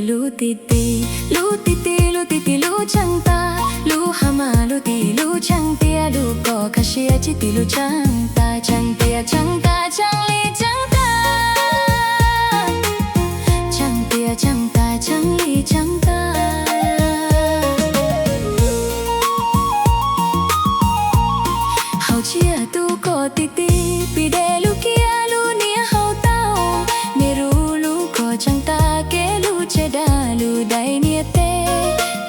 Lu ti ti, lu ti ti, lu ti ti, lu chẳng ta, lu hama, lu ti, lu chẳng tia, lu có cả chia chỉ ti, lu chẳng ta, chẳng tia, chẳng ta, chẳng li, chẳng ta, chẳng tia, chẳng ta, chẳng li, chẳng ta. Hậu chia tu có ti ti, pi de lu kia, lu nia hậu tao, ne ru lu có chẳng ta ke lu che da lu dai nia te,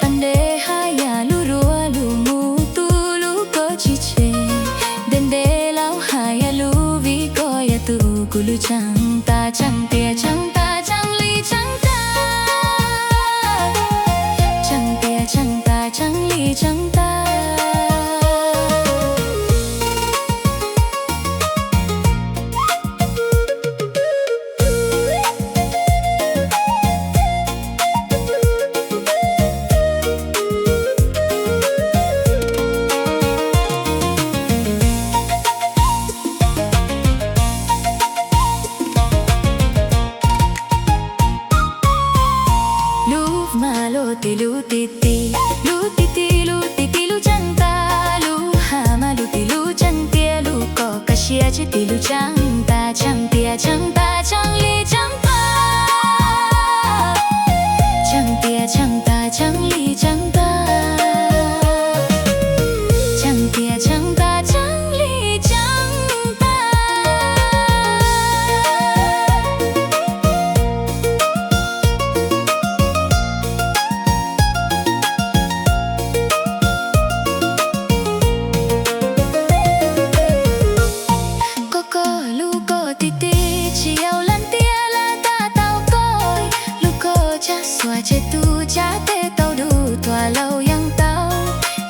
pande haya lu rua lu mu tu lu có chi che, den de lau haya lu vi có ya tu ku lu chẳng ta chẳng tia chẳng ta chẳng li chẳng ta, chẳng tia chẳng ta chẳng li chẳng ta. Lu ti lu ti ti, lu ti ti, lu ti ti, lu chẳng ta, lu hama, lu ti, lu chẳng tia, lu có cả chia chỉ ti, lu chẳng ta, chẳng tia, chẳng ta, chẳng li, chẳng ta, chẳng tia, chẳng ta, chẳng li, chẳng ta, chẳng tia, chẳng ta, chẳng li, chẳng ta. Lu có ti ti chiều lần tia là ta tao coi lu có cha xóa che tu cha te tao đủ tòa lâu yang tao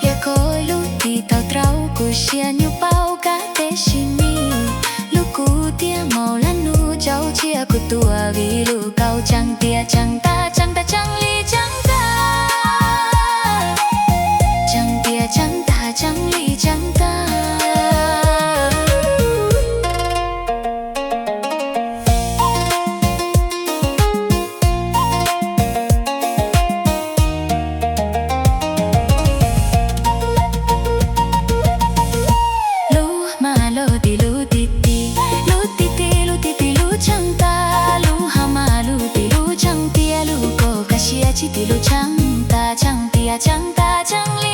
ya coi lu ti tao trao cu xia như bao cá te shimi lu cu tia màu lan nu cháu chia cu tua vì lu cao chẳng tia chẳng ta chẳng ta chẳng li chẳng ta chẳng tia chẳng ta chẳng li chẳng ta. Lu ti ti, lu ti ti, lu ti ti, lu chẳng ta, lu hama, lu ti, lu chẳng tia, lu có cả chia chỉ ti, lu chẳng ta, chẳng tia, chẳng ta, chẳng li.